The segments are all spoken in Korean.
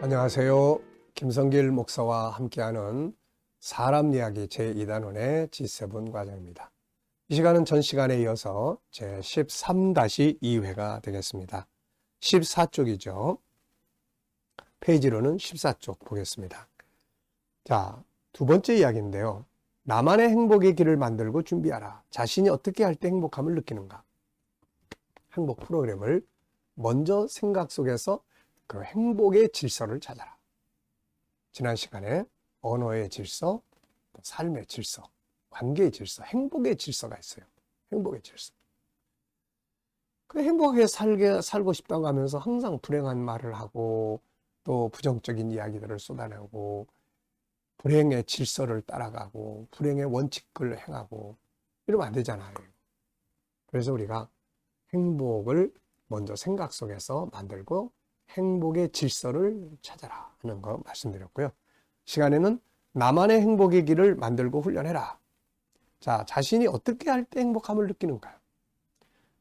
안녕하세요. 김성길 목사와 함께하는 사람 이야기 제2단원의 G7 과정입니다. 이 시간은 전 시간에 이어서 제13-2회가 되겠습니다. 14쪽이죠. 페이지로는 14쪽 보겠습니다. 자, 두 번째 이야기인데요. 나만의 행복의 길을 만들고 준비하라. 자신이 어떻게 할 때 행복함을 느끼는가? 행복 프로그램을 먼저 생각 속에서 그 행복의 질서를 찾아라. 지난 시간에 언어의 질서, 삶의 질서, 관계의 질서, 행복의 질서가 있어요. 행복의 질서. 그 행복하게 살고 싶다고 하면서 항상 불행한 말을 하고 또 부정적인 이야기들을 쏟아내고 불행의 질서를 따라가고 불행의 원칙을 행하고 이러면 안 되잖아요. 그래서 우리가 행복을 먼저 생각 속에서 만들고 행복의 질서를 찾아라 하는 거 말씀드렸고요. 시간에는 나만의 행복의 길을 만들고 훈련해라. 자, 자신이 어떻게 할 때 행복함을 느끼는가요?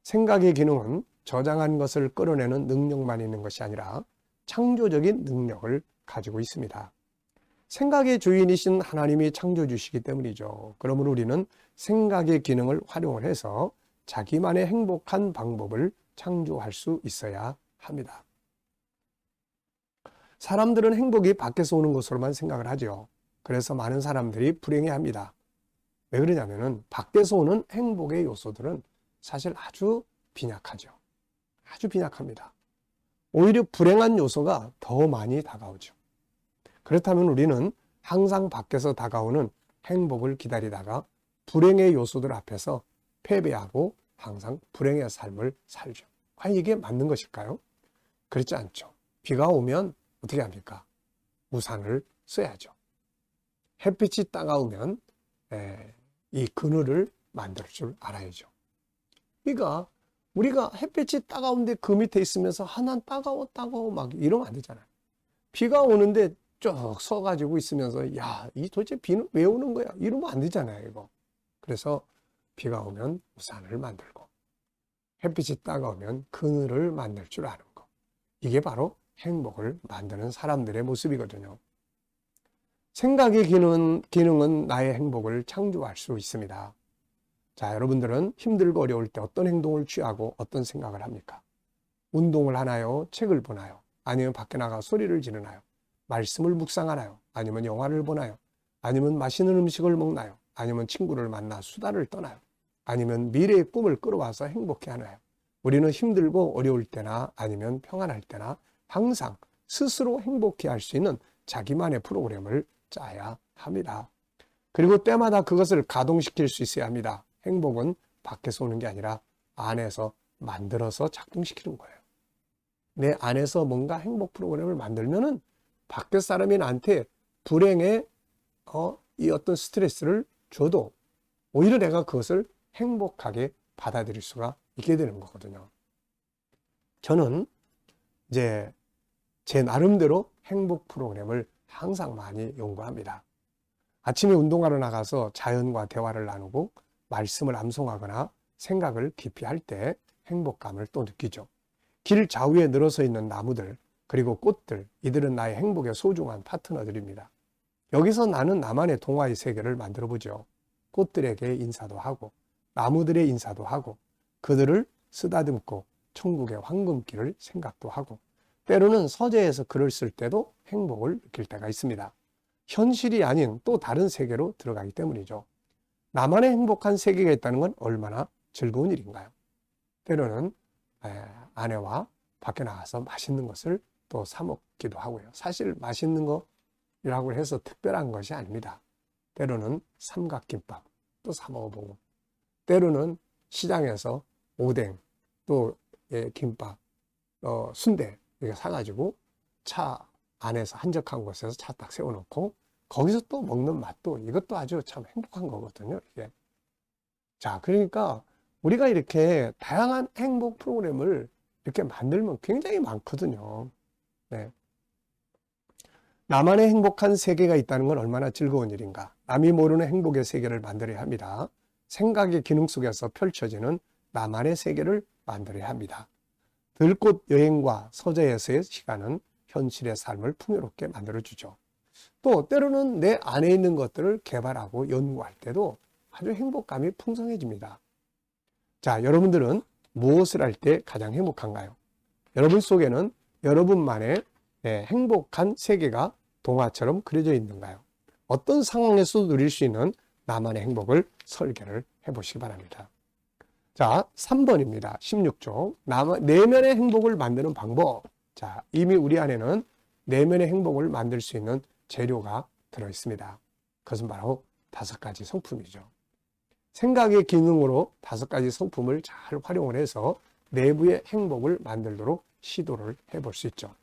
생각의 기능은 저장한 것을 끌어내는 능력만 있는 것이 아니라 창조적인 능력을 가지고 있습니다. 생각의 주인이신 하나님이 창조주시기 때문이죠. 그러므로 우리는 생각의 기능을 활용을 해서 자기만의 행복한 방법을 창조할 수 있어야 합니다. 사람들은 행복이 밖에서 오는 것으로만 생각을 하죠. 그래서 많은 사람들이 불행해합니다. 왜 그러냐면은 밖에서 오는 행복의 요소들은 사실 아주 빈약하죠. 아주 빈약합니다. 오히려 불행한 요소가 더 많이 다가오죠. 그렇다면 우리는 항상 밖에서 다가오는 행복을 기다리다가 불행의 요소들 앞에서 패배하고 항상 불행의 삶을 살죠. 과연 이게 맞는 것일까요? 그렇지 않죠. 비가 오면 어떻게 합니까? 우산을 써야죠. 햇빛이 따가우면 이 그늘을 만들 줄 알아야죠. 그러니까 우리가 햇빛이 따가운데 그 밑에 있으면서 난 따가워 막 이러면 안 되잖아요. 비가 오는데 쭉 서가지고 있으면서 이 도대체 비는 왜 오는 거야? 이러면 안 되잖아요, 이거. 그래서 비가 오면 우산을 만들고 햇빛이 따가우면 그늘을 만들 줄 아는 거. 이게 바로 행복을 만드는 사람들의 모습이거든요. 생각의 기능은 나의 행복을 창조할 수 있습니다. 자, 여러분들은 힘들고 어려울 때 어떤 행동을 취하고 어떤 생각을 합니까? 운동을 하나요? 책을 보나요? 아니면 밖에 나가 소리를 지르나요? 말씀을 묵상하나요? 아니면 영화를 보나요? 아니면 맛있는 음식을 먹나요? 아니면 친구를 만나 수다를 떠나요? 아니면 미래의 꿈을 끌어와서 행복해 하나요? 우리는 힘들고 어려울 때나 아니면 평안할 때나 항상 스스로 행복해 할 수 있는 자기만의 프로그램을 짜야 합니다. 그리고 때마다 그것을 가동시킬 수 있어야 합니다. 행복은 밖에서 오는 게 아니라 안에서 만들어서 작동시키는 거예요. 내 안에서 뭔가 행복 프로그램을 만들면은 밖에 사람이 나한테 불행의 이 어떤 스트레스를 줘도 오히려 내가 그것을 행복하게 받아들일 수가 있게 되는 거거든요. 저는 이제 제 나름대로 행복 프로그램을 항상 많이 연구합니다. 아침에 운동하러 나가서 자연과 대화를 나누고 말씀을 암송하거나 생각을 깊이 할 때 행복감을 또 느끼죠. 길 좌우에 늘어서 있는 나무들 그리고 꽃들, 이들은 나의 행복의 소중한 파트너들입니다. 여기서 나는 나만의 동화의 세계를 만들어 보죠. 꽃들에게 인사도 하고 나무들의 인사도 하고 그들을 쓰다듬고 천국의 황금길을 생각도 하고 때로는 서재에서 글을 쓸 때도 행복을 느낄 때가 있습니다. 현실이 아닌 또 다른 세계로 들어가기 때문이죠. 나만의 행복한 세계가 있다는 건 얼마나 즐거운 일인가요? 때로는 아내와 밖에 나가서 맛있는 것을 또 사 먹기도 하고요. 사실 맛있는 거라고 해서 특별한 것이 아닙니다. 때로는 삼각김밥 또 사 먹어보고 때로는 시장에서 오뎅 또 김밥 순대 이렇게 사가지고 차 안에서 한적한 곳에서 차 딱 세워놓고 거기서 또 먹는 맛도 이것도 아주 참 행복한 거거든요. 이게. 자, 그러니까 우리가 이렇게 다양한 행복 프로그램을 이렇게 만들면 굉장히 많거든요. 네. 나만의 행복한 세계가 있다는 건 얼마나 즐거운 일인가. 남이 모르는 행복의 세계를 만들어야 합니다. 생각의 기능 속에서 펼쳐지는 나만의 세계를 만들어야 합니다. 들꽃 여행과 서재에서의 시간은 현실의 삶을 풍요롭게 만들어주죠. 또 때로는 내 안에 있는 것들을 개발하고 연구할 때도 아주 행복감이 풍성해집니다. 자, 여러분들은 무엇을 할 때 가장 행복한가요? 여러분 속에는 여러분만의 행복한 세계가 동화처럼 그려져 있는가요? 어떤 상황에서도 누릴 수 있는 나만의 행복을 설계를 해보시기 바랍니다. 자, 3번입니다. 16쪽. 내면의 행복을 만드는 방법. 자, 이미 우리 안에는 내면의 행복을 만들 수 있는 재료가 들어있습니다. 그것은 바로 5가지 성품이죠. 생각의 기능으로 5가지 성품을 잘 활용을 해서 내부의 행복을 만들도록 시도를 해볼 수 있죠.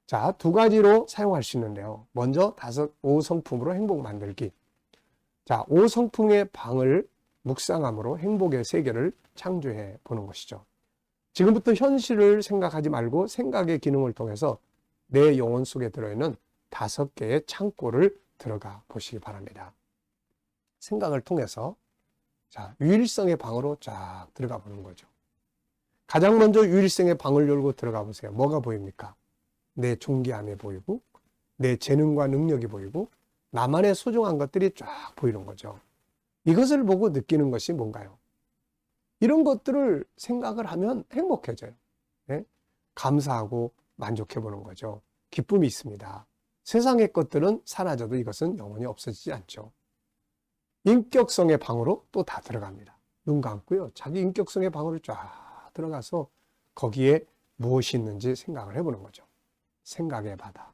자, 2가지로 사용할 수 있는데요. 먼저 5성품으로 행복 만들기. 자, 5성품의 방을 묵상함으로 행복의 세계를 창조해 보는 것이죠. 지금부터 현실을 생각하지 말고 생각의 기능을 통해서 내 영혼 속에 들어있는 5개의 창고를 들어가 보시기 바랍니다. 생각을 통해서 자, 유일성의 방으로 쫙 들어가 보는 거죠. 가장 먼저 유일성의 방을 열고 들어가 보세요. 뭐가 보입니까? 내 존귀함이 보이고 내 재능과 능력이 보이고 나만의 소중한 것들이 쫙 보이는 거죠. 이것을 보고 느끼는 것이 뭔가요? 이런 것들을 생각을 하면 행복해져요. 네? 감사하고 만족해 보는 거죠. 기쁨이 있습니다. 세상의 것들은 사라져도 이것은 영원히 없어지지 않죠. 인격성의 방으로 또 다 들어갑니다. 눈 감고요. 자기 인격성의 방으로 쫙 들어가서 거기에 무엇이 있는지 생각을 해보는 거죠. 생각의 바다.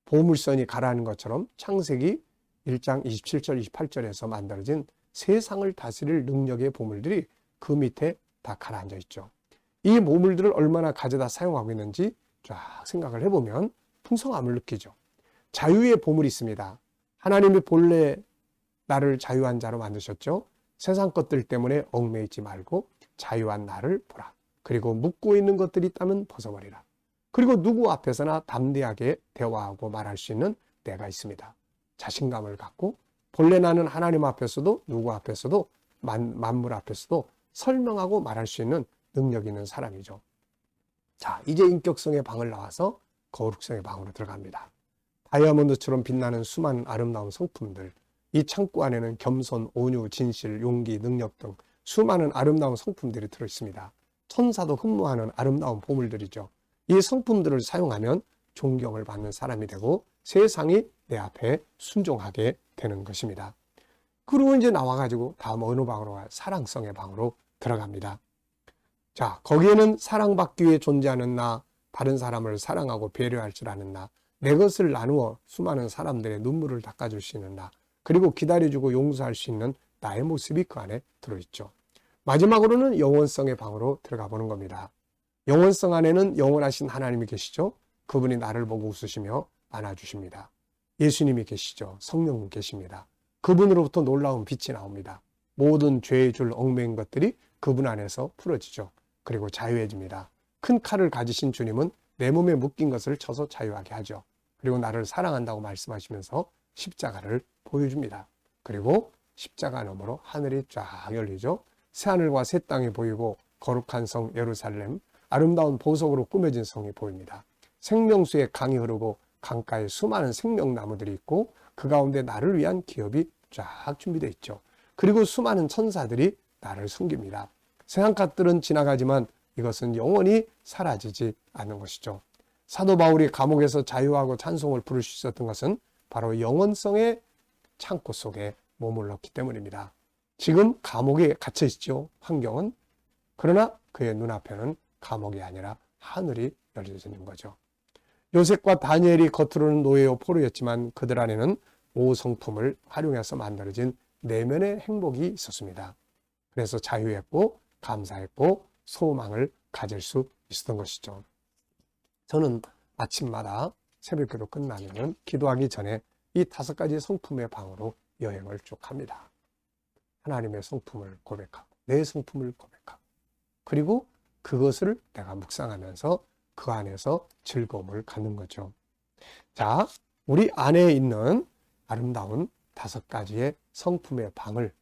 보물선이 가라앉는 것처럼 창세기 1장 27절 28절에서 만들어진 세상을 다스릴 능력의 보물들이 그 밑에 다 가라앉아 있죠. 이 보물들을 얼마나 가져다 사용하고 있는지 쫙 생각을 해보면 풍성함을 느끼죠. 자유의 보물이 있습니다. 하나님이 본래 나를 자유한 자로 만드셨죠. 세상 것들 때문에 얽매이지 말고 자유한 나를 보라. 그리고 묶고 있는 것들이 있다면 벗어버리라. 그리고 누구 앞에서나 담대하게 대화하고 말할 수 있는 내가 있습니다. 자신감을 갖고 본래 나는 하나님 앞에서도 누구 앞에서도 만물 앞에서도 설명하고 말할 수 있는 능력 있는 사람이죠. 자, 이제 인격성의 방을 나와서 거룩성의 방으로 들어갑니다. 다이아몬드처럼 빛나는 수많은 아름다운 성품들, 이 창고 안에는 겸손, 온유, 진실, 용기, 능력 등 수많은 아름다운 성품들이 들어있습니다. 천사도 흠모하는 아름다운 보물들이죠. 이 성품들을 사용하면 존경을 받는 사람이 되고 세상이 내 앞에 순종하게 되는 것입니다. 그리고 이제 나와가지고 다음 어느 방으로 가요? 사랑성의 방으로 들어갑니다. 자, 거기에는 사랑받기 위해 존재하는 나, 다른 사람을 사랑하고 배려할 줄 아는 나, 내 것을 나누어 수많은 사람들의 눈물을 닦아줄 수 있는 나, 그리고 기다려주고 용서할 수 있는 나의 모습이 그 안에 들어있죠. 마지막으로는 영원성의 방으로 들어가 보는 겁니다. 영원성 안에는 영원하신 하나님이 계시죠. 그분이 나를 보고 웃으시며 안아주십니다. 예수님이 계시죠. 성령님 계십니다. 그분으로부터 놀라운 빛이 나옵니다. 모든 죄의 줄 얽매인 것들이 그분 안에서 풀어지죠. 그리고 자유해집니다. 큰 칼을 가지신 주님은 내 몸에 묶인 것을 쳐서 자유하게 하죠. 그리고 나를 사랑한다고 말씀하시면서 십자가를 보여줍니다. 그리고 십자가 너머로 하늘이 쫙 열리죠. 새하늘과 새 땅이 보이고 거룩한 성 예루살렘, 아름다운 보석으로 꾸며진 성이 보입니다. 생명수의 강이 흐르고 강가에 수많은 생명나무들이 있고 그 가운데 나를 위한 기업이 쫙 준비되어 있죠. 그리고 수많은 천사들이 나를 섬깁니다. 세상 것들은 지나가지만 이것은 영원히 사라지지 않는 것이죠. 사도 바울이 감옥에서 자유하고 찬송을 부를 수 있었던 것은 바로 영원성의 창고 속에 머물렀기 때문입니다. 지금 감옥에 갇혀 있죠. 환경은. 그러나 그의 눈앞에는 감옥이 아니라 하늘이 열려져 있는 거죠. 요셉과 다니엘이 겉으로는 노예요 포로였지만 그들 안에는 5성품을 활용해서 만들어진 내면의 행복이 있었습니다. 그래서 자유했고 감사했고 소망을 가질 수 있었던 것이죠. 저는 아침마다 새벽기도 끝나면 기도하기 전에 이 5가지 성품의 방으로 여행을 쭉 합니다. 하나님의 성품을 고백하고 내 성품을 고백하고 그리고 그것을 내가 묵상하면서 그 안에서 즐거움을 갖는 거죠. 자, 우리 안에 있는 아름다운 5가지의 성품의 방을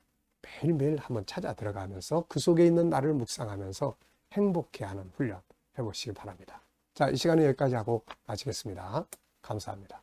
매일매일 한번 찾아 들어가면서 그 속에 있는 나를 묵상하면서 행복해하는 훈련 해보시기 바랍니다. 자, 이 시간은 여기까지 하고 마치겠습니다. 감사합니다.